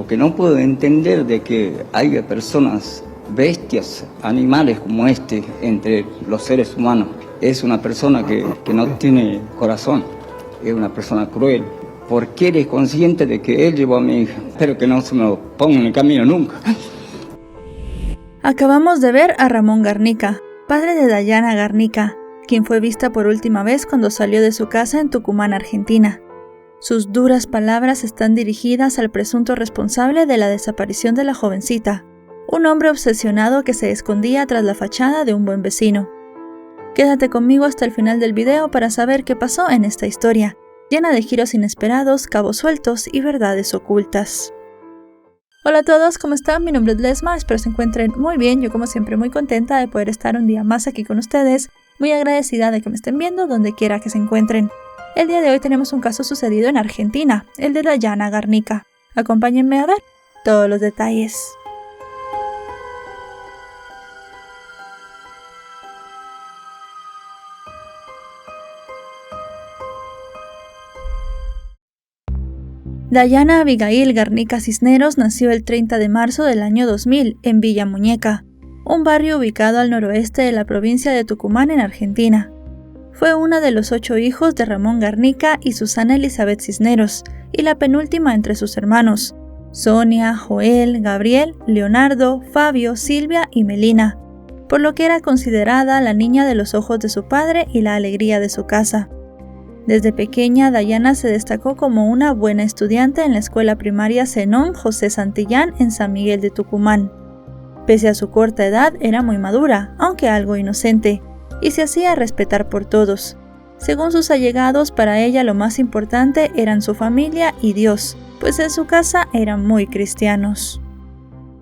Lo que no puedo entender de que haya personas, bestias, animales como entre los seres humanos. Es una persona que no tiene corazón, es una persona cruel. Porque él es consciente de que él llevó a mi hija. Espero que no se me lo ponga en el camino nunca. Acabamos de ver a Ramón Garnica, padre de Dayana Garnica, quien fue vista por última vez cuando salió de su casa en Tucumán, Argentina. Sus duras palabras están dirigidas al presunto responsable de la desaparición de la jovencita, un hombre obsesionado que se escondía tras la fachada de un buen vecino. Quédate conmigo hasta el final del video para saber qué pasó en esta historia, llena de giros inesperados, cabos sueltos y verdades ocultas. Hola a todos, ¿cómo están? Mi nombre es Lesma, espero se encuentren muy bien. Yo como siempre muy contenta de poder estar un día más aquí con ustedes, muy agradecida de que me estén viendo donde quiera que se encuentren. El día de hoy tenemos un caso sucedido en Argentina, el de Dayana Garnica. Acompáñenme a ver todos los detalles. Dayana Abigail Garnica Cisneros nació el 30 de marzo del año 2000 en Villa Muñeca, un barrio ubicado al noroeste de la provincia de Tucumán en Argentina. Fue una de los 8 hijos de Ramón Garnica y Susana Elizabeth Cisneros, y la penúltima entre sus hermanos, Sonia, Joel, Gabriel, Leonardo, Fabio, Silvia y Melina, por lo que era considerada la niña de los ojos de su padre y la alegría de su casa. Desde pequeña, Dayana se destacó como una buena estudiante en la escuela primaria Zenón José Santillán en San Miguel de Tucumán. Pese a su corta edad, era muy madura, aunque algo inocente, y se hacía respetar por todos. Según sus allegados, para ella lo más importante eran su familia y Dios, pues en su casa eran muy cristianos.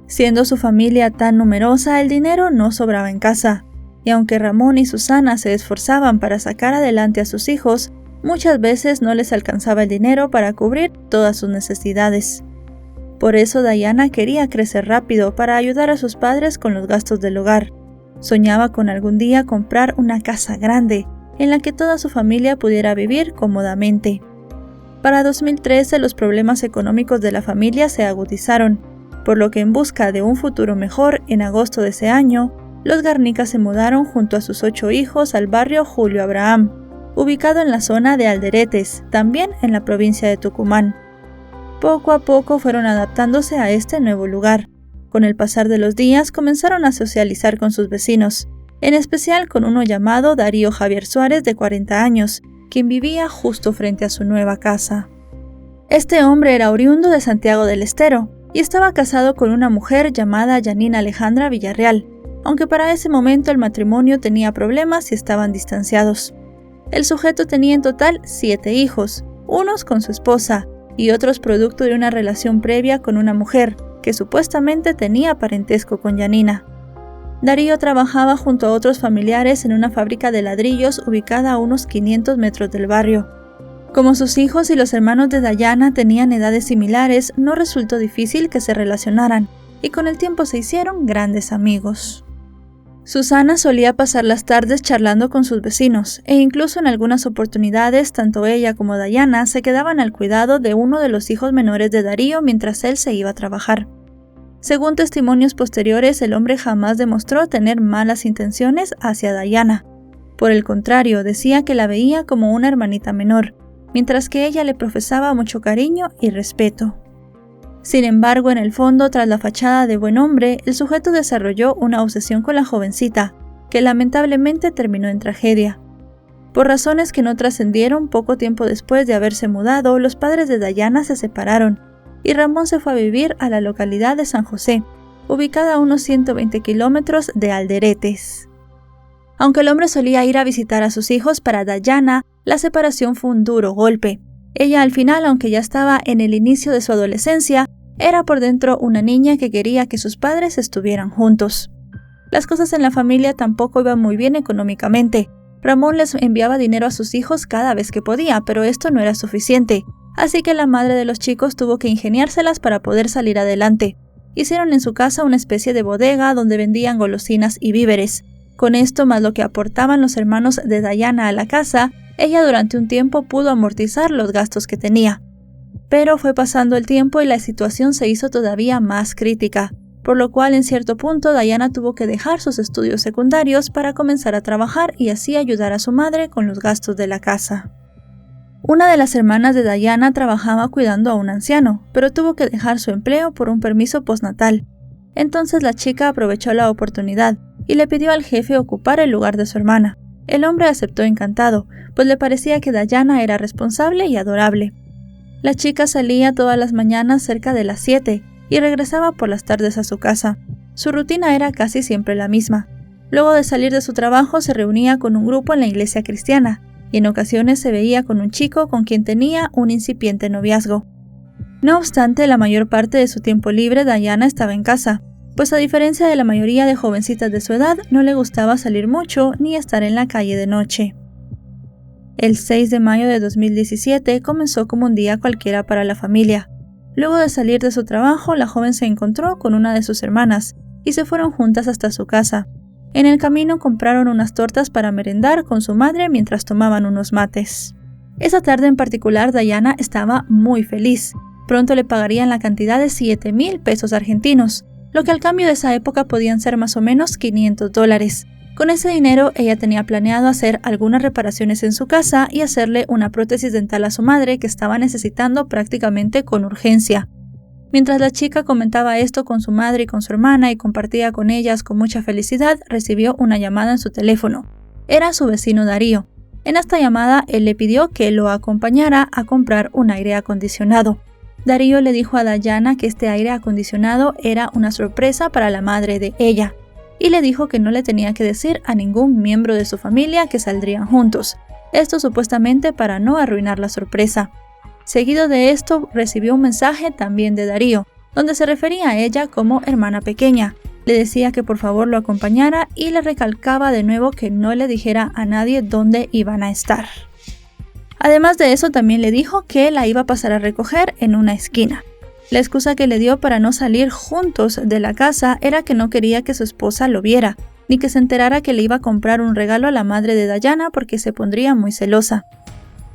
Siendo su familia tan numerosa, el dinero no sobraba en casa, y aunque Ramón y Susana se esforzaban para sacar adelante a sus hijos, muchas veces no les alcanzaba el dinero para cubrir todas sus necesidades. Por eso Dayana quería crecer rápido para ayudar a sus padres con los gastos del hogar. Soñaba con algún día comprar una casa grande, en la que toda su familia pudiera vivir cómodamente. Para 2013 los problemas económicos de la familia se agudizaron, por lo que en busca de un futuro mejor, en agosto de ese año, los Garnica se mudaron junto a sus 8 hijos al barrio Julio Abraham, ubicado en la zona de Alderetes, también en la provincia de Tucumán. Poco a poco fueron adaptándose a este nuevo lugar. Con el pasar de los días comenzaron a socializar con sus vecinos, en especial con uno llamado Darío Javier Suárez de 40 años, quien vivía justo frente a su nueva casa. Este hombre era oriundo de Santiago del Estero y estaba casado con una mujer llamada Yanina Alejandra Villarreal, aunque para ese momento el matrimonio tenía problemas y estaban distanciados. El sujeto tenía en total 7 hijos, unos con su esposa y otros producto de una relación previa con una mujer que supuestamente tenía parentesco con Yanina. Darío trabajaba junto a otros familiares en una fábrica de ladrillos ubicada a unos 500 metros del barrio. Como sus hijos y los hermanos de Dayana tenían edades similares, no resultó difícil que se relacionaran, y con el tiempo se hicieron grandes amigos. Susana solía pasar las tardes charlando con sus vecinos, e incluso en algunas oportunidades tanto ella como Dayana se quedaban al cuidado de uno de los hijos menores de Darío mientras él se iba a trabajar. Según testimonios posteriores, el hombre jamás demostró tener malas intenciones hacia Dayana. Por el contrario, decía que la veía como una hermanita menor, mientras que ella le profesaba mucho cariño y respeto. Sin embargo, en el fondo, tras la fachada de buen hombre, el sujeto desarrolló una obsesión con la jovencita, que lamentablemente terminó en tragedia. Por razones que no trascendieron, poco tiempo después de haberse mudado, los padres de Dayana se separaron, y Ramón se fue a vivir a la localidad de San José, ubicada a unos 120 kilómetros de Alderetes. Aunque el hombre solía ir a visitar a sus hijos, para Dayana, la separación fue un duro golpe. Ella al final, aunque ya estaba en el inicio de su adolescencia, era por dentro una niña que quería que sus padres estuvieran juntos. Las cosas en la familia tampoco iban muy bien económicamente. Ramón les enviaba dinero a sus hijos cada vez que podía, pero esto no era suficiente, así que la madre de los chicos tuvo que ingeniárselas para poder salir adelante. Hicieron en su casa una especie de bodega donde vendían golosinas y víveres. Con esto, más lo que aportaban los hermanos de Dayana a la casa, ella durante un tiempo pudo amortizar los gastos que tenía. Pero fue pasando el tiempo y la situación se hizo todavía más crítica, por lo cual en cierto punto Diana tuvo que dejar sus estudios secundarios para comenzar a trabajar y así ayudar a su madre con los gastos de la casa. Una de las hermanas de Diana trabajaba cuidando a un anciano, pero tuvo que dejar su empleo por un permiso postnatal. Entonces la chica aprovechó la oportunidad y le pidió al jefe ocupar el lugar de su hermana. El hombre aceptó encantado, pues le parecía que Diana era responsable y adorable. La chica salía todas las mañanas cerca de las 7 y regresaba por las tardes a su casa. Su rutina era casi siempre la misma. Luego de salir de su trabajo se reunía con un grupo en la iglesia cristiana y en ocasiones se veía con un chico con quien tenía un incipiente noviazgo. No obstante, la mayor parte de su tiempo libre Diana estaba en casa, pues a diferencia de la mayoría de jovencitas de su edad, no le gustaba salir mucho ni estar en la calle de noche. El 6 de mayo de 2017 comenzó como un día cualquiera para la familia. Luego de salir de su trabajo, la joven se encontró con una de sus hermanas y se fueron juntas hasta su casa. En el camino compraron unas tortas para merendar con su madre mientras tomaban unos mates. Esa tarde en particular Diana estaba muy feliz. Pronto le pagarían la cantidad de 7,000 pesos argentinos, lo que al cambio de esa época podían ser más o menos $500. Con ese dinero ella tenía planeado hacer algunas reparaciones en su casa y hacerle una prótesis dental a su madre que estaba necesitando prácticamente con urgencia. Mientras la chica comentaba esto con su madre y con su hermana y compartía con ellas con mucha felicidad, recibió una llamada en su teléfono. Era su vecino Darío. En esta llamada él le pidió que lo acompañara a comprar un aire acondicionado. Darío le dijo a Diana que este aire acondicionado era una sorpresa para la madre de ella, y le dijo que no le tenía que decir a ningún miembro de su familia que saldrían juntos, esto supuestamente para no arruinar la sorpresa. Seguido de esto recibió un mensaje también de Darío, donde se refería a ella como hermana pequeña. Le decía que por favor lo acompañara y le recalcaba de nuevo que no le dijera a nadie dónde iban a estar. Además de eso también le dijo que la iba a pasar a recoger en una esquina. La excusa que le dio para no salir juntos de la casa era que no quería que su esposa lo viera, ni que se enterara que le iba a comprar un regalo a la madre de Diana porque se pondría muy celosa.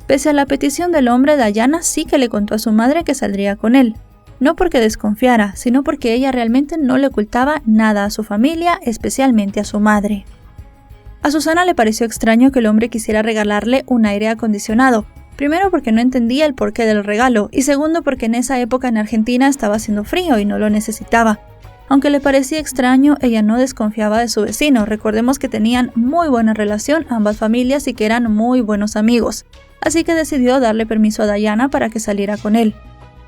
Pese a la petición del hombre, Diana sí que le contó a su madre que saldría con él. No porque desconfiara, sino porque ella realmente no le ocultaba nada a su familia, especialmente a su madre. A Susana le pareció extraño que el hombre quisiera regalarle un aire acondicionado, primero porque no entendía el porqué del regalo y segundo porque en esa época en Argentina estaba haciendo frío y no lo necesitaba. Aunque le parecía extraño, ella no desconfiaba de su vecino. Recordemos que tenían muy buena relación ambas familias y que eran muy buenos amigos, así que decidió darle permiso a Diana para que saliera con él.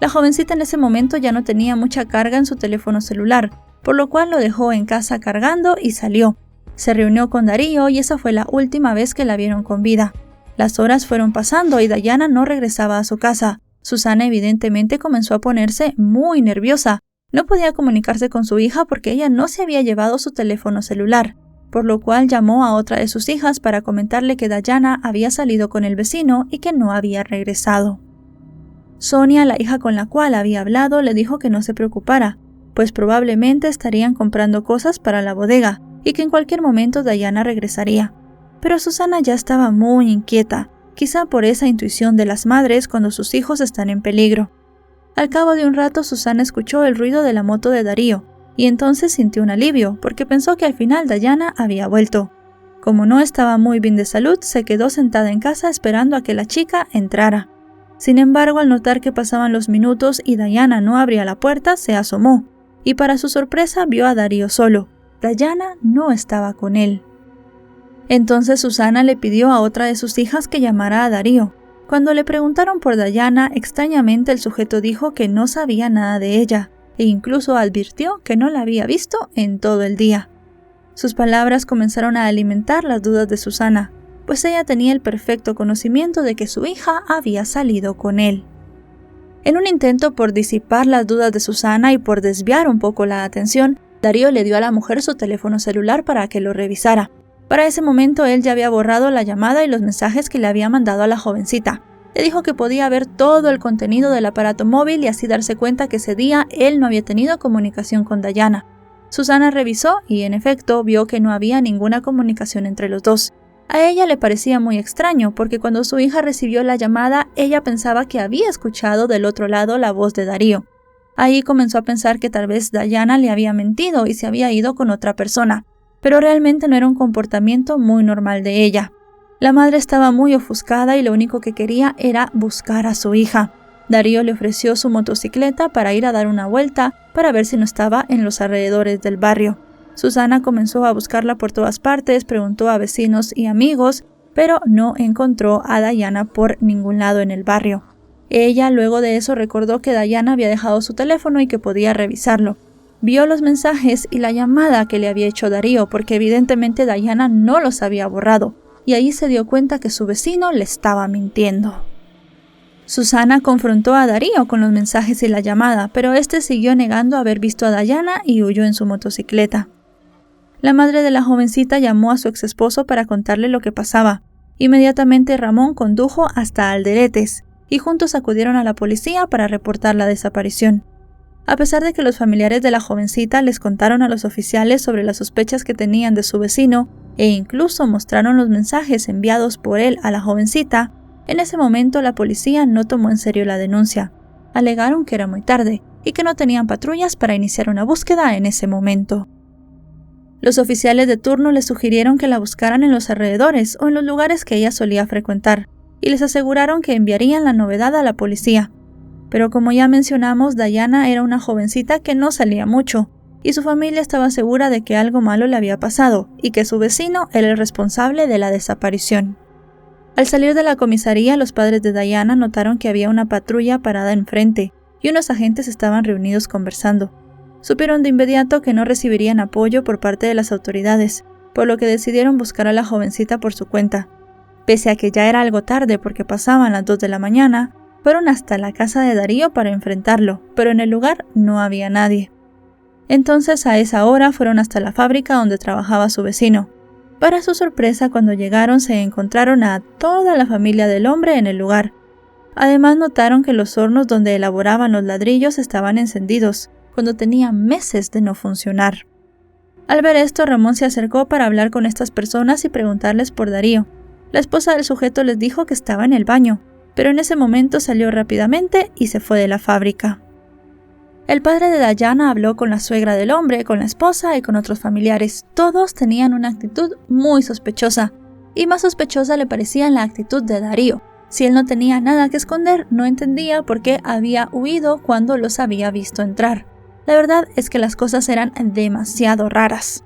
La jovencita en ese momento ya no tenía mucha carga en su teléfono celular, por lo cual lo dejó en casa cargando y salió. Se reunió con Darío y esa fue la última vez que la vieron con vida. Las horas fueron pasando y Diana no regresaba a su casa. Susana evidentemente comenzó a ponerse muy nerviosa. No podía comunicarse con su hija porque ella no se había llevado su teléfono celular, por lo cual llamó a otra de sus hijas para comentarle que Diana había salido con el vecino y que no había regresado. Sonia, la hija con la cual había hablado, le dijo que no se preocupara, pues probablemente estarían comprando cosas para la bodega y que en cualquier momento Diana regresaría. Pero Susana ya estaba muy inquieta, quizá por esa intuición de las madres cuando sus hijos están en peligro. Al cabo de un rato Susana escuchó el ruido de la moto de Darío y entonces sintió un alivio porque pensó que al final Diana había vuelto. Como no estaba muy bien de salud, se quedó sentada en casa esperando a que la chica entrara. Sin embargo, al notar que pasaban los minutos y Diana no abría la puerta, se asomó y para su sorpresa vio a Darío solo. Diana no estaba con él. Entonces Susana le pidió a otra de sus hijas que llamara a Darío. Cuando le preguntaron por Diana, extrañamente el sujeto dijo que no sabía nada de ella e incluso advirtió que no la había visto en todo el día. Sus palabras comenzaron a alimentar las dudas de Susana, pues ella tenía el perfecto conocimiento de que su hija había salido con él. En un intento por disipar las dudas de Susana y por desviar un poco la atención, Darío le dio a la mujer su teléfono celular para que lo revisara. Para ese momento él ya había borrado la llamada y los mensajes que le había mandado a la jovencita. Le dijo que podía ver todo el contenido del aparato móvil y así darse cuenta que ese día él no había tenido comunicación con Diana. Susana revisó y en efecto vio que no había ninguna comunicación entre los dos. A ella le parecía muy extraño porque cuando su hija recibió la llamada, ella pensaba que había escuchado del otro lado la voz de Darío. Ahí comenzó a pensar que tal vez Dayana le había mentido y se había ido con otra persona, pero realmente no era un comportamiento muy normal de ella. La madre estaba muy ofuscada y lo único que quería era buscar a su hija. Darío le ofreció su motocicleta para ir a dar una vuelta para ver si no estaba en los alrededores del barrio. Susana comenzó a buscarla por todas partes, preguntó a vecinos y amigos, pero no encontró a Dayana por ningún lado en el barrio. Ella luego de eso recordó que Dayana había dejado su teléfono y que podía revisarlo. Vio los mensajes y la llamada que le había hecho Darío, porque evidentemente Dayana no los había borrado, y ahí se dio cuenta que su vecino le estaba mintiendo. Susana confrontó a Darío con los mensajes y la llamada, pero este siguió negando haber visto a Dayana y huyó en su motocicleta. La madre de la jovencita llamó a su exesposo para contarle lo que pasaba. Inmediatamente Ramón condujo hasta Alderetes y juntos acudieron a la policía para reportar la desaparición. A pesar de que los familiares de la jovencita les contaron a los oficiales sobre las sospechas que tenían de su vecino e incluso mostraron los mensajes enviados por él a la jovencita, en ese momento la policía no tomó en serio la denuncia. Alegaron que era muy tarde y que no tenían patrullas para iniciar una búsqueda en ese momento. Los oficiales de turno les sugirieron que la buscaran en los alrededores o en los lugares que ella solía frecuentar, y les aseguraron que enviarían la novedad a la policía. Pero como ya mencionamos, Dayana era una jovencita que no salía mucho, y su familia estaba segura de que algo malo le había pasado, y que su vecino era el responsable de la desaparición. Al salir de la comisaría, los padres de Dayana notaron que había una patrulla parada enfrente, y unos agentes estaban reunidos conversando. Supieron de inmediato que no recibirían apoyo por parte de las autoridades, por lo que decidieron buscar a la jovencita por su cuenta. Pese a que ya era algo tarde porque pasaban las 2 de la mañana, fueron hasta la casa de Darío para enfrentarlo, pero en el lugar no había nadie. Entonces a esa hora fueron hasta la fábrica donde trabajaba su vecino. Para su sorpresa, cuando llegaron se encontraron a toda la familia del hombre en el lugar. Además notaron que los hornos donde elaboraban los ladrillos estaban encendidos, cuando tenían meses de no funcionar. Al ver esto, Ramón se acercó para hablar con estas personas y preguntarles por Darío. La esposa del sujeto les dijo que estaba en el baño, pero en ese momento salió rápidamente y se fue de la fábrica. El padre de Dayana habló con la suegra del hombre, con la esposa y con otros familiares. Todos tenían una actitud muy sospechosa, y más sospechosa le parecía la actitud de Darío. Si él no tenía nada que esconder, no entendía por qué había huido cuando los había visto entrar. La verdad es que las cosas eran demasiado raras.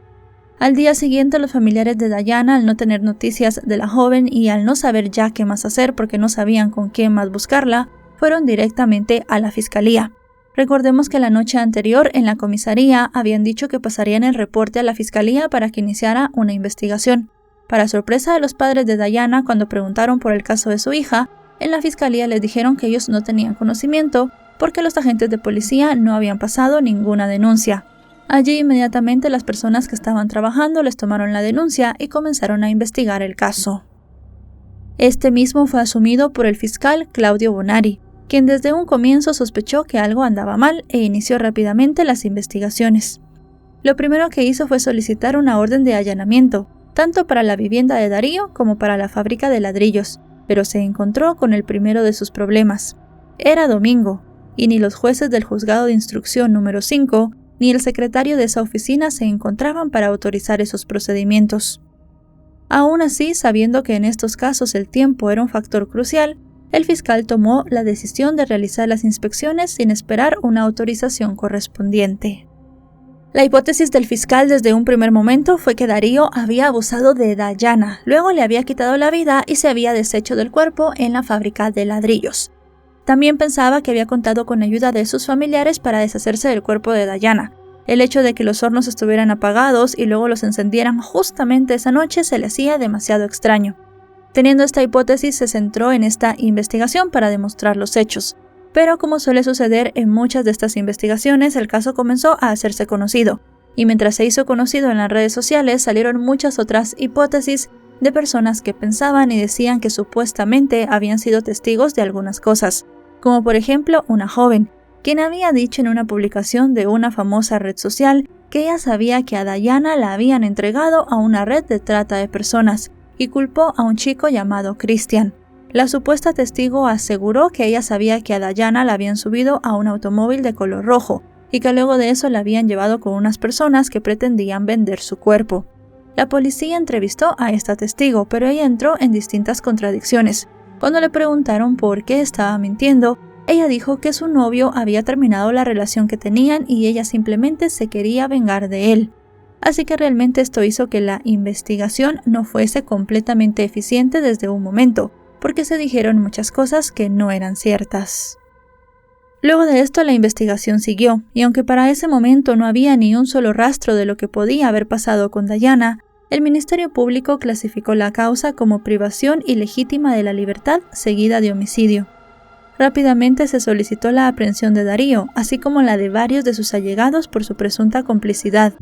Al día siguiente, los familiares de Dayana, al no tener noticias de la joven y al no saber ya qué más hacer porque no sabían con quién más buscarla, fueron directamente a la fiscalía. Recordemos que la noche anterior en la comisaría habían dicho que pasarían el reporte a la fiscalía para que iniciara una investigación. Para sorpresa de los padres de Dayana, cuando preguntaron por el caso de su hija, en la fiscalía les dijeron que ellos no tenían conocimiento porque los agentes de policía no habían pasado ninguna denuncia. Allí inmediatamente las personas que estaban trabajando les tomaron la denuncia y comenzaron a investigar el caso. Este mismo fue asumido por el fiscal Claudio Bonari, quien desde un comienzo sospechó que algo andaba mal e inició rápidamente las investigaciones. Lo primero que hizo fue solicitar una orden de allanamiento, tanto para la vivienda de Darío como para la fábrica de ladrillos, pero se encontró con el primero de sus problemas. Era domingo, y ni los jueces del juzgado de instrucción número 5 ni el secretario de esa oficina se encontraban para autorizar esos procedimientos. Aún así, sabiendo que en estos casos el tiempo era un factor crucial, el fiscal tomó la decisión de realizar las inspecciones sin esperar una autorización correspondiente. La hipótesis del fiscal desde un primer momento fue que Darío había abusado de Dayana, luego le había quitado la vida y se había deshecho del cuerpo en la fábrica de ladrillos. También pensaba que había contado con ayuda de sus familiares para deshacerse del cuerpo de Dayana. El hecho de que los hornos estuvieran apagados y luego los encendieran justamente esa noche se le hacía demasiado extraño. Teniendo esta hipótesis, se centró en esta investigación para demostrar los hechos. Pero como suele suceder en muchas de estas investigaciones, el caso comenzó a hacerse conocido. Y mientras se hizo conocido en las redes sociales, salieron muchas otras hipótesis de personas que pensaban y decían que supuestamente habían sido testigos de algunas cosas. Como por ejemplo una joven, quien había dicho en una publicación de una famosa red social que ella sabía que a Dayana la habían entregado a una red de trata de personas y culpó a un chico llamado Christian. La supuesta testigo aseguró que ella sabía que a Dayana la habían subido a un automóvil de color rojo y que luego de eso la habían llevado con unas personas que pretendían vender su cuerpo. La policía entrevistó a esta testigo, pero ella entró en distintas contradicciones. Cuando le preguntaron por qué estaba mintiendo, ella dijo que su novio había terminado la relación que tenían y ella simplemente se quería vengar de él. Así que realmente esto hizo que la investigación no fuese completamente eficiente desde un momento, porque se dijeron muchas cosas que no eran ciertas. Luego de esto la investigación siguió, y aunque para ese momento no había ni un solo rastro de lo que podía haber pasado con Dayana, el Ministerio Público clasificó la causa como privación ilegítima de la libertad seguida de homicidio. Rápidamente se solicitó la aprehensión de Darío, así como la de varios de sus allegados por su presunta complicidad,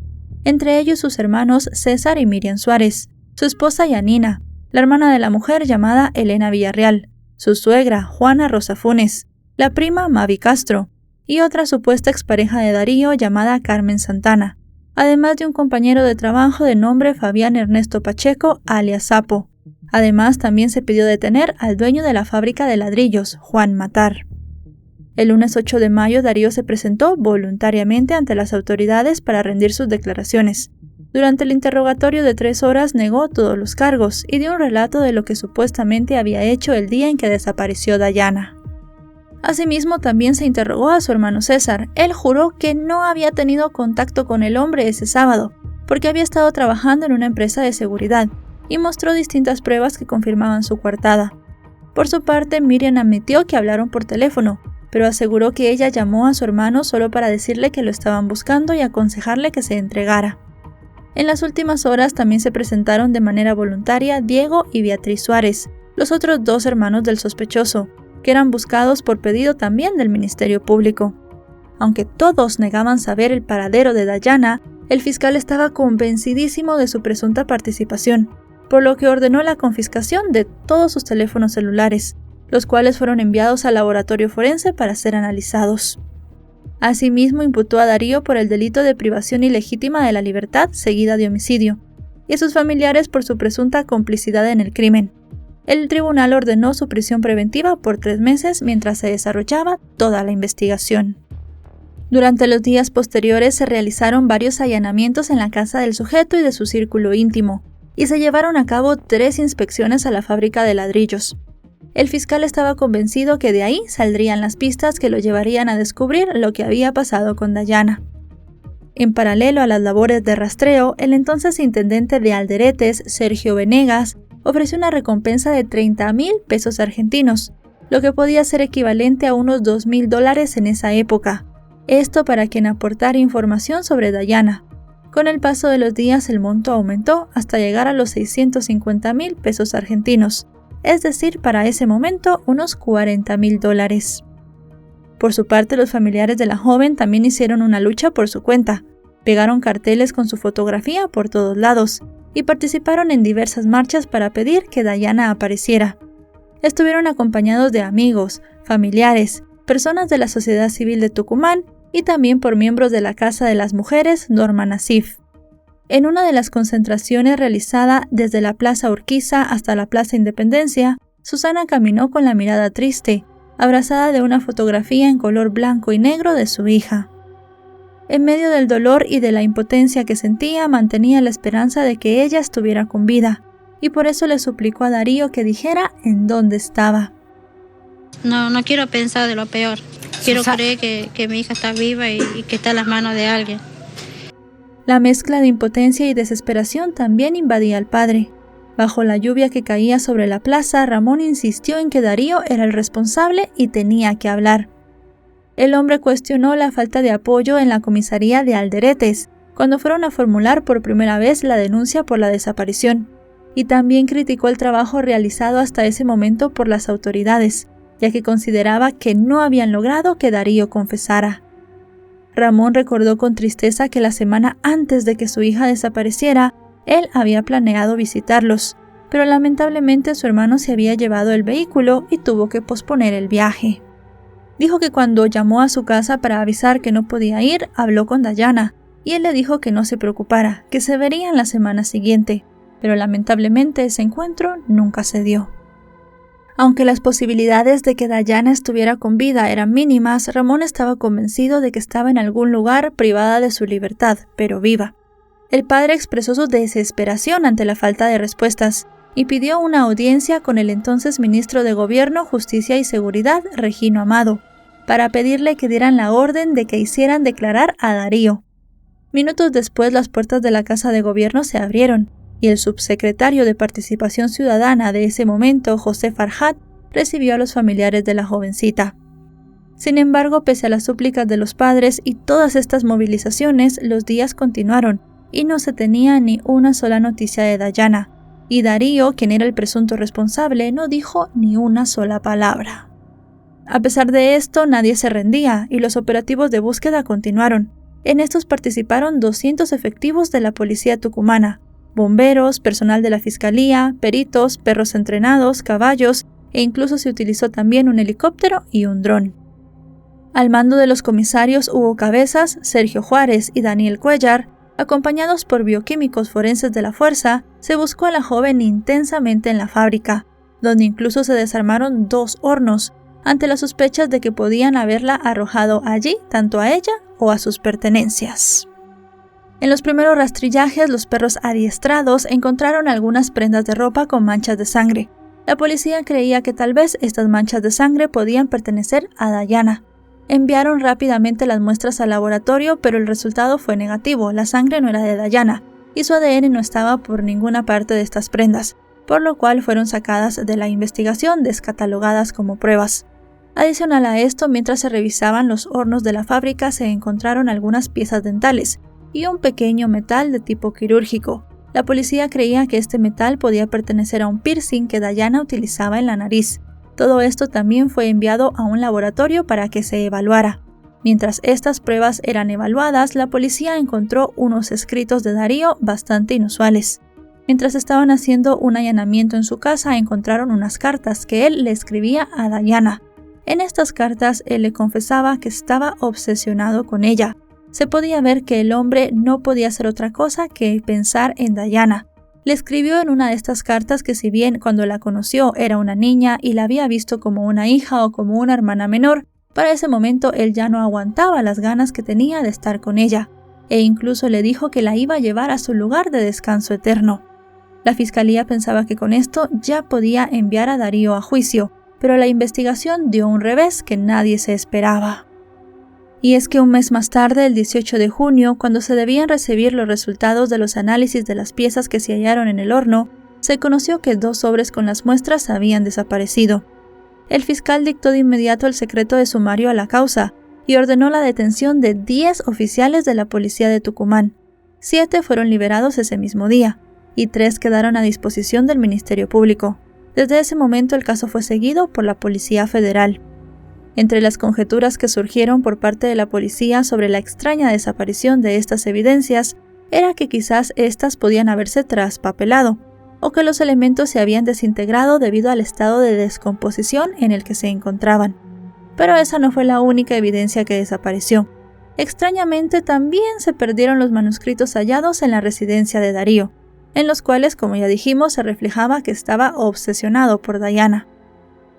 entre ellos sus hermanos César y Miriam Suárez, su esposa Yanina, la hermana de la mujer llamada Elena Villarreal, su suegra Juana Rosa Funes, la prima Mavi Castro y otra supuesta expareja de Darío llamada Carmen Santana, además de un compañero de trabajo de nombre Fabián Ernesto Pacheco, alias Sapo. Además, también se pidió detener al dueño de la fábrica de ladrillos, Juan Matar. El lunes 8 de mayo, Darío se presentó voluntariamente ante las autoridades para rendir sus declaraciones. Durante el interrogatorio de 3 horas negó todos los cargos y dio un relato de lo que supuestamente había hecho el día en que desapareció Dayana. Asimismo, también se interrogó a su hermano César. Él juró que no había tenido contacto con el hombre ese sábado, porque había estado trabajando en una empresa de seguridad, y mostró distintas pruebas que confirmaban su coartada. Por su parte, Miriam admitió que hablaron por teléfono, pero aseguró que ella llamó a su hermano solo para decirle que lo estaban buscando y aconsejarle que se entregara. En las últimas horas también se presentaron de manera voluntaria Diego y Beatriz Suárez, los otros 2 hermanos del sospechoso, que eran buscados por pedido también del Ministerio Público. Aunque todos negaban saber el paradero de Dayana, el fiscal estaba convencidísimo de su presunta participación, por lo que ordenó la confiscación de todos sus teléfonos celulares, los cuales fueron enviados al laboratorio forense para ser analizados. Asimismo, imputó a Darío por el delito de privación ilegítima de la libertad seguida de homicidio, y a sus familiares por su presunta complicidad en el crimen. El tribunal ordenó su prisión preventiva por 3 meses mientras se desarrollaba toda la investigación. Durante los días posteriores se realizaron varios allanamientos en la casa del sujeto y de su círculo íntimo, y se llevaron a cabo 3 inspecciones a la fábrica de ladrillos. El fiscal estaba convencido que de ahí saldrían las pistas que lo llevarían a descubrir lo que había pasado con Dayana. En paralelo a las labores de rastreo, el entonces intendente de Alderetes, Sergio Venegas, ofreció una recompensa de 30,000 pesos argentinos, lo que podía ser equivalente a unos $2,000 en esa época. Esto para quien aportara información sobre Dayana. Con el paso de los días el monto aumentó hasta llegar a los 650,000 pesos argentinos, es decir, para ese momento unos $40,000. Por su parte, los familiares de la joven también hicieron una lucha por su cuenta, pegaron carteles con su fotografía por todos lados y participaron en diversas marchas para pedir que Dayana apareciera. Estuvieron acompañados de amigos, familiares, personas de la sociedad civil de Tucumán y también por miembros de la Casa de las Mujeres Norma Nassif. En una de las concentraciones realizada desde la Plaza Urquiza hasta la Plaza Independencia, Susana caminó con la mirada triste, abrazada de una fotografía en color blanco y negro de su hija. En medio del dolor y de la impotencia que sentía, mantenía la esperanza de que ella estuviera con vida, y por eso le suplicó a Darío que dijera en dónde estaba. No quiero pensar de lo peor. Quiero creer que mi hija está viva y que está en las manos de alguien. La mezcla de impotencia y desesperación también invadía al padre. Bajo la lluvia que caía sobre la plaza, Ramón insistió en que Darío era el responsable y tenía que hablar. El hombre cuestionó la falta de apoyo en la comisaría de Alderetes, cuando fueron a formular por primera vez la denuncia por la desaparición, y también criticó el trabajo realizado hasta ese momento por las autoridades, ya que consideraba que no habían logrado que Darío confesara. Ramón recordó con tristeza que la semana antes de que su hija desapareciera, él había planeado visitarlos, pero lamentablemente su hermano se había llevado el vehículo y tuvo que posponer el viaje. Dijo que cuando llamó a su casa para avisar que no podía ir, habló con Dayana, y él le dijo que no se preocupara, que se verían la semana siguiente, pero lamentablemente ese encuentro nunca se dio. Aunque las posibilidades de que Dayana estuviera con vida eran mínimas, Ramón estaba convencido de que estaba en algún lugar privada de su libertad, pero viva. El padre expresó su desesperación ante la falta de respuestas y pidió una audiencia con el entonces ministro de Gobierno, Justicia y Seguridad, Regino Amado, para pedirle que dieran la orden de que hicieran declarar a Darío. Minutos después, las puertas de la Casa de Gobierno se abrieron y el subsecretario de Participación Ciudadana de ese momento, José Farhat, recibió a los familiares de la jovencita. Sin embargo, pese a las súplicas de los padres y todas estas movilizaciones, los días continuaron y no se tenía ni una sola noticia de Dayana, y Darío, quien era el presunto responsable, no dijo ni una sola palabra. A pesar de esto, nadie se rendía y los operativos de búsqueda continuaron. En estos participaron 200 efectivos de la policía tucumana, bomberos, personal de la fiscalía, peritos, perros entrenados, caballos e incluso se utilizó también un helicóptero y un dron. Al mando de los comisarios Hugo Cabezas, Sergio Juárez y Daniel Cuellar, acompañados por bioquímicos forenses de la fuerza, se buscó a la joven intensamente en la fábrica, donde incluso se desarmaron 2 hornos, ante las sospechas de que podían haberla arrojado allí tanto a ella o a sus pertenencias. En los primeros rastrillajes, los perros adiestrados encontraron algunas prendas de ropa con manchas de sangre. La policía creía que tal vez estas manchas de sangre podían pertenecer a Dayana. Enviaron rápidamente las muestras al laboratorio, pero el resultado fue negativo. La sangre no era de Dayana y su ADN no estaba por ninguna parte de estas prendas, por lo cual fueron sacadas de la investigación, descatalogadas como pruebas. Adicional a esto, mientras se revisaban los hornos de la fábrica, se encontraron algunas piezas dentales y un pequeño metal de tipo quirúrgico. La policía creía que este metal podía pertenecer a un piercing que Dayana utilizaba en la nariz. Todo esto también fue enviado a un laboratorio para que se evaluara. Mientras estas pruebas eran evaluadas, la policía encontró unos escritos de Darío bastante inusuales. Mientras estaban haciendo un allanamiento en su casa, encontraron unas cartas que él le escribía a Dayana. En estas cartas, él le confesaba que estaba obsesionado con ella. Se podía ver que el hombre no podía hacer otra cosa que pensar en Dayana. Le escribió en una de estas cartas que si bien cuando la conoció era una niña y la había visto como una hija o como una hermana menor, para ese momento él ya no aguantaba las ganas que tenía de estar con ella, e incluso le dijo que la iba a llevar a su lugar de descanso eterno. La fiscalía pensaba que con esto ya podía enviar a Darío a juicio, pero la investigación dio un revés que nadie se esperaba. Y es que un mes más tarde, el 18 de junio, cuando se debían recibir los resultados de los análisis de las piezas que se hallaron en el horno, se conoció que 2 sobres con las muestras habían desaparecido. El fiscal dictó de inmediato el secreto de sumario a la causa y ordenó la detención de 10 oficiales de la policía de Tucumán. 7 fueron liberados ese mismo día y 3 quedaron a disposición del Ministerio Público. Desde ese momento el caso fue seguido por la Policía Federal. Entre las conjeturas que surgieron por parte de la policía sobre la extraña desaparición de estas evidencias era que quizás estas podían haberse traspapelado o que los elementos se habían desintegrado debido al estado de descomposición en el que se encontraban. Pero esa no fue la única evidencia que desapareció. Extrañamente también se perdieron los manuscritos hallados en la residencia de Darío, en los cuales, como ya dijimos, se reflejaba que estaba obsesionado por Dayana.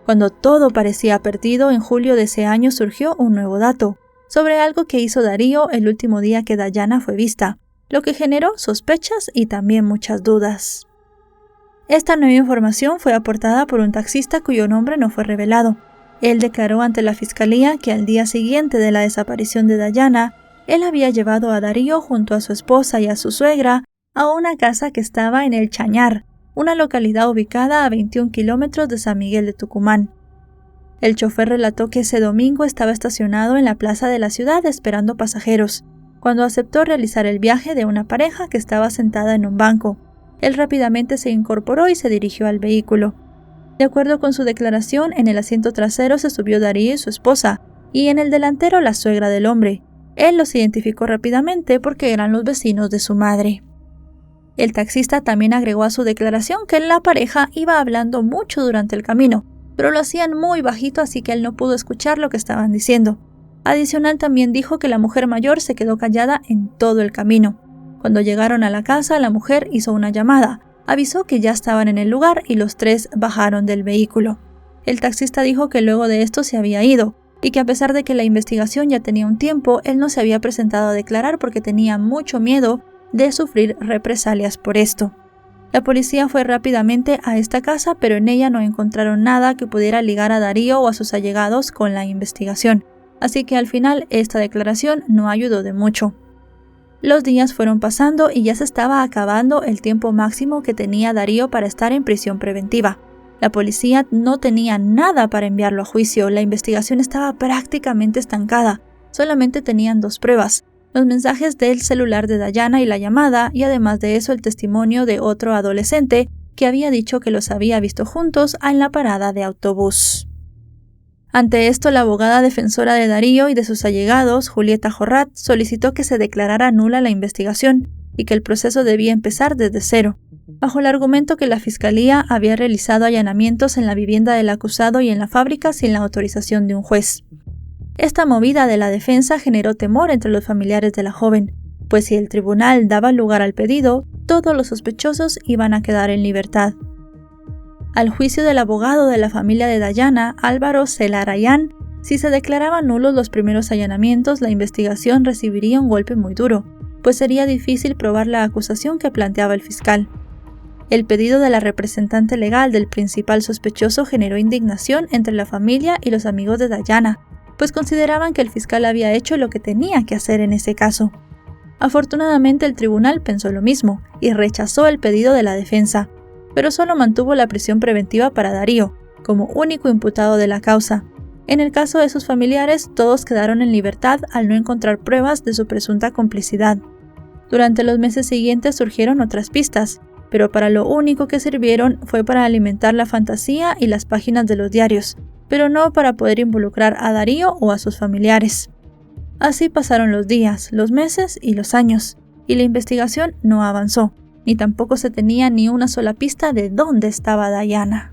Cuando todo parecía perdido, en julio de ese año surgió un nuevo dato sobre algo que hizo Darío el último día que Dayana fue vista, lo que generó sospechas y también muchas dudas. Esta nueva información fue aportada por un taxista cuyo nombre no fue revelado. Él declaró ante la fiscalía que al día siguiente de la desaparición de Dayana, él había llevado a Darío junto a su esposa y a su suegra a una casa que estaba en El Chañar, una localidad ubicada a 21 kilómetros de San Miguel de Tucumán. El chofer relató que ese domingo estaba estacionado en la plaza de la ciudad esperando pasajeros, cuando aceptó realizar el viaje de una pareja que estaba sentada en un banco. Él rápidamente se incorporó y se dirigió al vehículo. De acuerdo con su declaración, en el asiento trasero se subió Darío y su esposa, y en el delantero la suegra del hombre. Él los identificó rápidamente porque eran los vecinos de su madre. El taxista también agregó a su declaración que la pareja iba hablando mucho durante el camino, pero lo hacían muy bajito, así que él no pudo escuchar lo que estaban diciendo. Adicional, también dijo que la mujer mayor se quedó callada en todo el camino. Cuando llegaron a la casa, la mujer hizo una llamada, avisó que ya estaban en el lugar y los tres bajaron del vehículo. El taxista dijo que luego de esto se había ido y que a pesar de que la investigación ya tenía un tiempo, él no se había presentado a declarar porque tenía mucho miedo de sufrir represalias por esto. La policía fue rápidamente a esta casa, pero en ella no encontraron nada que pudiera ligar a Darío o a sus allegados con la investigación, así que al final esta declaración no ayudó de mucho. Los días fueron pasando y ya se estaba acabando el tiempo máximo que tenía Darío para estar en prisión preventiva. La policía no tenía nada para enviarlo a juicio, la investigación estaba prácticamente estancada, solamente tenían 2 pruebas, los mensajes del celular de Dayana y la llamada, y además de eso el testimonio de otro adolescente que había dicho que los había visto juntos en la parada de autobús. Ante esto, la abogada defensora de Darío y de sus allegados, Julieta Jorrat, solicitó que se declarara nula la investigación y que el proceso debía empezar desde cero, bajo el argumento que la Fiscalía había realizado allanamientos en la vivienda del acusado y en la fábrica sin la autorización de un juez. Esta movida de la defensa generó temor entre los familiares de la joven, pues si el tribunal daba lugar al pedido, todos los sospechosos iban a quedar en libertad. Al juicio del abogado de la familia de Dayana, Álvaro Celarayán, si se declaraban nulos los primeros allanamientos, la investigación recibiría un golpe muy duro, pues sería difícil probar la acusación que planteaba el fiscal. El pedido de la representante legal del principal sospechoso generó indignación entre la familia y los amigos de Dayana, pues consideraban que el fiscal había hecho lo que tenía que hacer en ese caso. Afortunadamente el tribunal pensó lo mismo y rechazó el pedido de la defensa, pero solo mantuvo la prisión preventiva para Darío, como único imputado de la causa. En el caso de sus familiares, todos quedaron en libertad al no encontrar pruebas de su presunta complicidad. Durante los meses siguientes surgieron otras pistas, pero para lo único que sirvieron fue para alimentar la fantasía y las páginas de los diarios, pero no para poder involucrar a Darío o a sus familiares. Así pasaron los días, los meses y los años, y la investigación no avanzó, ni tampoco se tenía ni una sola pista de dónde estaba Dayana.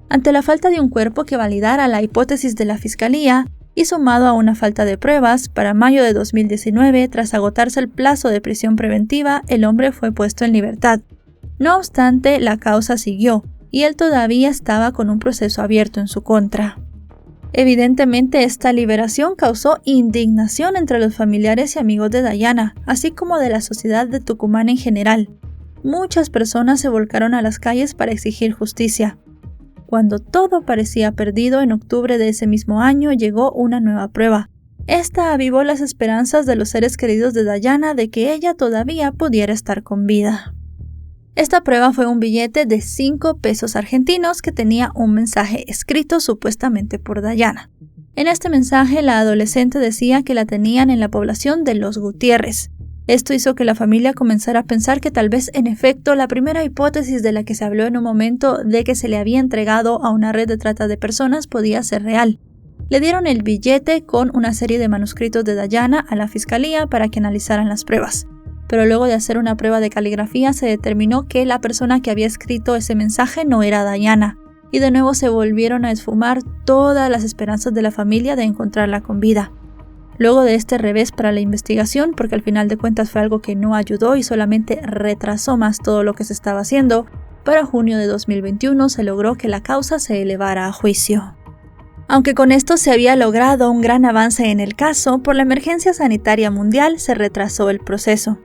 Ante la falta de un cuerpo que validara la hipótesis de la Fiscalía, y sumado a una falta de pruebas, para mayo de 2019, tras agotarse el plazo de prisión preventiva, el hombre fue puesto en libertad. No obstante, la causa siguió, y él todavía estaba con un proceso abierto en su contra. Evidentemente, esta liberación causó indignación entre los familiares y amigos de Dayana, así como de la sociedad de Tucumán en general. Muchas personas se volcaron a las calles para exigir justicia. Cuando todo parecía perdido, en octubre de ese mismo año llegó una nueva prueba. Esta avivó las esperanzas de los seres queridos de Dayana de que ella todavía pudiera estar con vida. Esta prueba fue un billete de 5 pesos argentinos que tenía un mensaje escrito supuestamente por Dayana. En este mensaje, la adolescente decía que la tenían en la población de Los Gutiérrez. Esto hizo que la familia comenzara a pensar que tal vez en efecto la primera hipótesis de la que se habló en un momento de que se le había entregado a una red de trata de personas podía ser real. Le dieron el billete con una serie de manuscritos de Dayana a la Fiscalía para que analizaran las pruebas. Pero luego de hacer una prueba de caligrafía se determinó que la persona que había escrito ese mensaje no era Dayana, y de nuevo se volvieron a esfumar todas las esperanzas de la familia de encontrarla con vida. Luego de este revés para la investigación, porque al final de cuentas fue algo que no ayudó y solamente retrasó más todo lo que se estaba haciendo, para junio de 2021 se logró que la causa se elevara a juicio. Aunque con esto se había logrado un gran avance en el caso, por la emergencia sanitaria mundial se retrasó el proceso.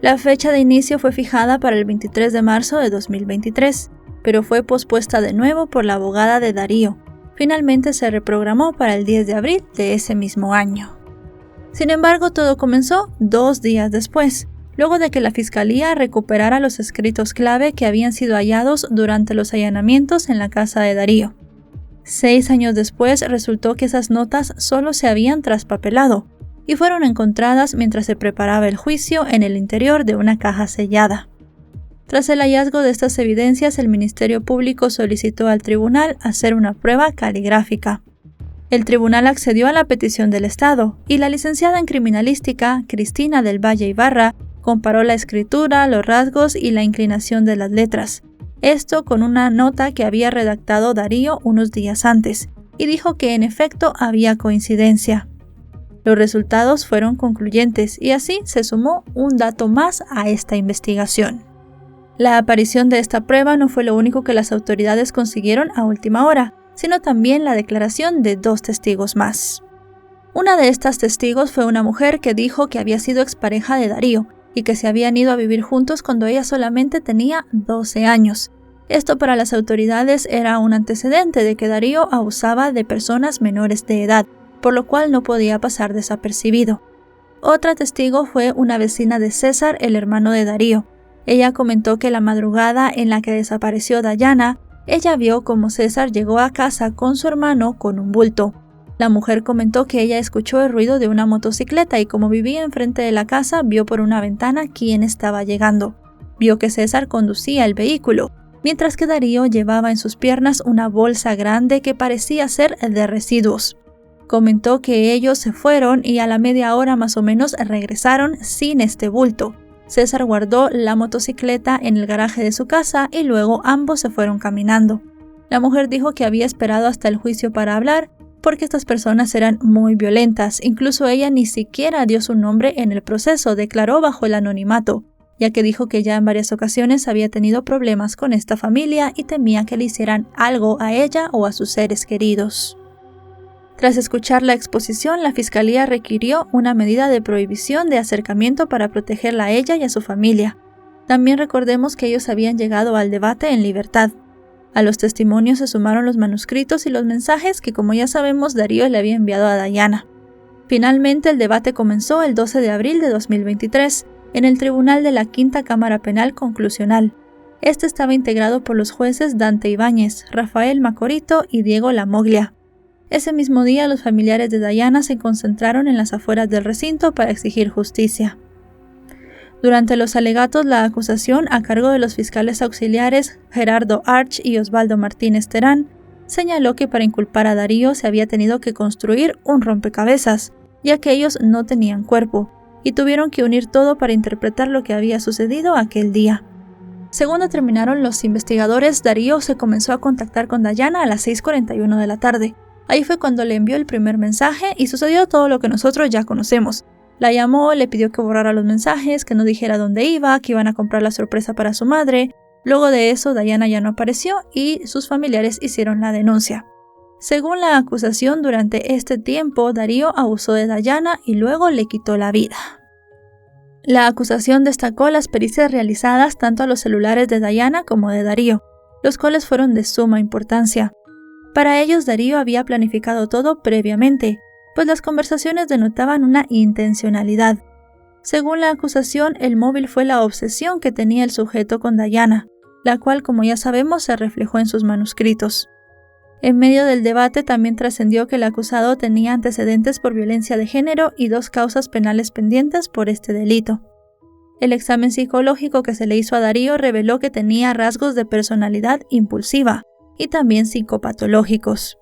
La fecha de inicio fue fijada para el 23 de marzo de 2023, pero fue pospuesta de nuevo por la abogada de Darío. Finalmente se reprogramó para el 10 de abril de ese mismo año. Sin embargo, todo comenzó 2 días después, luego de que la Fiscalía recuperara los escritos clave que habían sido hallados durante los allanamientos en la casa de Darío. 6 años después resultó que esas notas solo se habían traspapelado y fueron encontradas mientras se preparaba el juicio en el interior de una caja sellada. Tras el hallazgo de estas evidencias, el Ministerio Público solicitó al tribunal hacer una prueba caligráfica. El tribunal accedió a la petición del Estado y la licenciada en criminalística, Cristina del Valle Ibarra, comparó la escritura, los rasgos y la inclinación de las letras. Esto con una nota que había redactado Darío unos días antes, y dijo que en efecto había coincidencia. Los resultados fueron concluyentes y así se sumó un dato más a esta investigación. La aparición de esta prueba no fue lo único que las autoridades consiguieron a última hora, sino también la declaración de 2 testigos más. Una de estas testigos fue una mujer que dijo que había sido expareja de Darío y que se habían ido a vivir juntos cuando ella solamente tenía 12 años. Esto para las autoridades era un antecedente de que Darío abusaba de personas menores de edad, por lo cual no podía pasar desapercibido. Otra testigo fue una vecina de César, el hermano de Darío. Ella comentó que la madrugada en la que desapareció Dayana, ella vio cómo César llegó a casa con su hermano con un bulto. La mujer comentó que ella escuchó el ruido de una motocicleta y como vivía enfrente de la casa, vio por una ventana quién estaba llegando. Vio que César conducía el vehículo, mientras que Darío llevaba en sus piernas una bolsa grande que parecía ser de residuos. Comentó que ellos se fueron y a la media hora más o menos regresaron sin este bulto. César guardó la motocicleta en el garaje de su casa y luego ambos se fueron caminando. La mujer dijo que había esperado hasta el juicio para hablar porque estas personas eran muy violentas. Incluso ella ni siquiera dio su nombre en el proceso, declaró bajo el anonimato, ya que dijo que ya en varias ocasiones había tenido problemas con esta familia y temía que le hicieran algo a ella o a sus seres queridos. Tras escuchar la exposición, la fiscalía requirió una medida de prohibición de acercamiento para protegerla a ella y a su familia. También recordemos que ellos habían llegado al debate en libertad. A los testimonios se sumaron los manuscritos y los mensajes que, como ya sabemos, Darío le había enviado a Dayana. Finalmente, el debate comenzó el 12 de abril de 2023 en el Tribunal de la Quinta Cámara Penal Conclusional. Este estaba integrado por los jueces Dante Ibáñez, Rafael Macorito y Diego Lamoglia. Ese mismo día, los familiares de Dayana se concentraron en las afueras del recinto para exigir justicia. Durante los alegatos, la acusación, a cargo de los fiscales auxiliares Gerardo Arch y Osvaldo Martínez Terán, señaló que para inculpar a Darío se había tenido que construir un rompecabezas, ya que ellos no tenían cuerpo, y tuvieron que unir todo para interpretar lo que había sucedido aquel día. Según determinaron los investigadores, Darío se comenzó a contactar con Dayana a las 6:41 de la tarde. Ahí fue cuando le envió el primer mensaje y sucedió todo lo que nosotros ya conocemos. La llamó, le pidió que borrara los mensajes, que no dijera dónde iba, que iban a comprar la sorpresa para su madre. Luego de eso, Dayana ya no apareció y sus familiares hicieron la denuncia. Según la acusación, durante este tiempo, Darío abusó de Dayana y luego le quitó la vida. La acusación destacó las pericias realizadas tanto a los celulares de Dayana como de Darío, los cuales fueron de suma importancia. Para ellos, Darío había planificado todo previamente, pues las conversaciones denotaban una intencionalidad. Según la acusación, el móvil fue la obsesión que tenía el sujeto con Dayana, la cual, como ya sabemos, se reflejó en sus manuscritos. En medio del debate también trascendió que el acusado tenía antecedentes por violencia de género y 2 causas penales pendientes por este delito. El examen psicológico que se le hizo a Darío reveló que tenía rasgos de personalidad impulsiva y también psicopatológicos.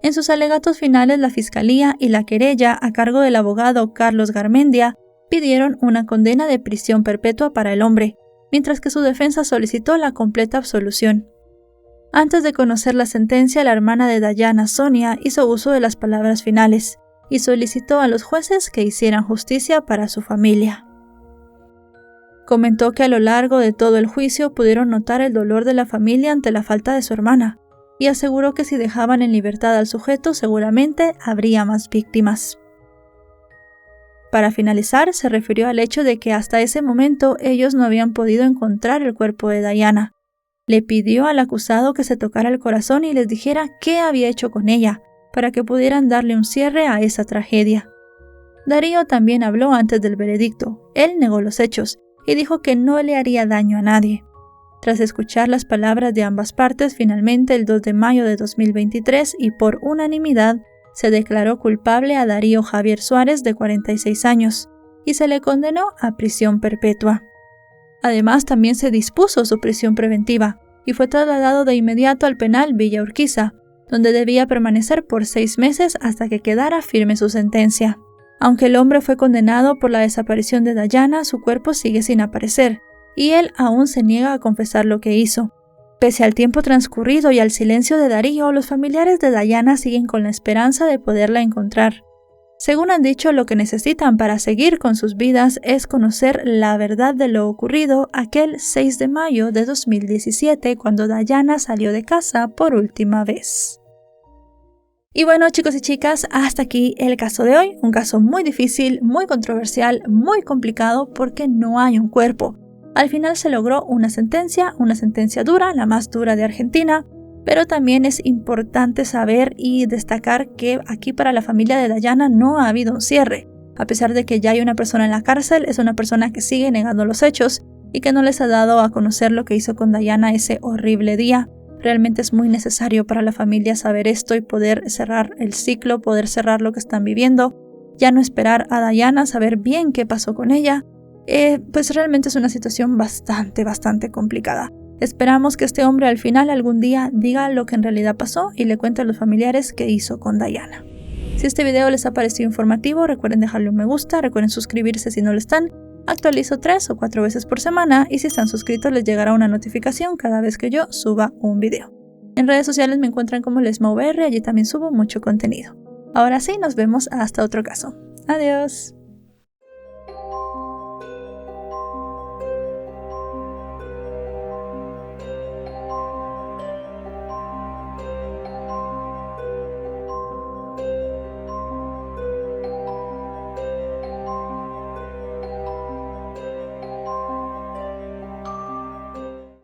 En sus alegatos finales, la Fiscalía y la querella, a cargo del abogado Carlos Garmendia, pidieron una condena de prisión perpetua para el hombre, mientras que su defensa solicitó la completa absolución. Antes de conocer la sentencia, la hermana de Dayana, Sonia, hizo uso de las palabras finales y solicitó a los jueces que hicieran justicia para su familia. Comentó que a lo largo de todo el juicio pudieron notar el dolor de la familia ante la falta de su hermana, y aseguró que si dejaban en libertad al sujeto seguramente habría más víctimas. Para finalizar, se refirió al hecho de que hasta ese momento ellos no habían podido encontrar el cuerpo de Dayana. Le pidió al acusado que se tocara el corazón y les dijera qué había hecho con ella, para que pudieran darle un cierre a esa tragedia. Darío también habló antes del veredicto. Él negó los hechos y dijo que no le haría daño a nadie. Tras escuchar las palabras de ambas partes, finalmente el 2 de mayo de 2023 y por unanimidad, se declaró culpable a Darío Javier Suárez, de 46 años, y se le condenó a prisión perpetua. Además, también se dispuso su prisión preventiva y fue trasladado de inmediato al penal Villa Urquiza, donde debía permanecer por 6 meses hasta que quedara firme su sentencia. Aunque el hombre fue condenado por la desaparición de Dayana, su cuerpo sigue sin aparecer, y él aún se niega a confesar lo que hizo. Pese al tiempo transcurrido y al silencio de Darío, los familiares de Dayana siguen con la esperanza de poderla encontrar. Según han dicho, lo que necesitan para seguir con sus vidas es conocer la verdad de lo ocurrido aquel 6 de mayo de 2017 cuando Dayana salió de casa por última vez. Y bueno, chicos y chicas, hasta aquí el caso de hoy. Un caso muy difícil, muy controversial, muy complicado porque no hay un cuerpo. Al final se logró una sentencia dura, la más dura de Argentina, pero también es importante saber y destacar que aquí para la familia de Dayana no ha habido un cierre. A pesar de que ya hay una persona en la cárcel, es una persona que sigue negando los hechos y que no les ha dado a conocer lo que hizo con Dayana ese horrible día. Realmente es muy necesario para la familia saber esto y poder cerrar el ciclo, poder cerrar lo que están viviendo, ya no esperar a Dayana, saber bien qué pasó con ella. Pues realmente es una situación bastante complicada. Esperamos que este hombre al final algún día diga lo que en realidad pasó y le cuente a los familiares qué hizo con Dayana. Si este video les ha parecido informativo, recuerden dejarle un me gusta, recuerden suscribirse si no lo están. Actualizo 3 o 4 veces por semana y si están suscritos les llegará una notificación cada vez que yo suba un video. En redes sociales me encuentran como LesmaVR, allí también subo mucho contenido. Ahora sí, nos vemos hasta otro caso. Adiós.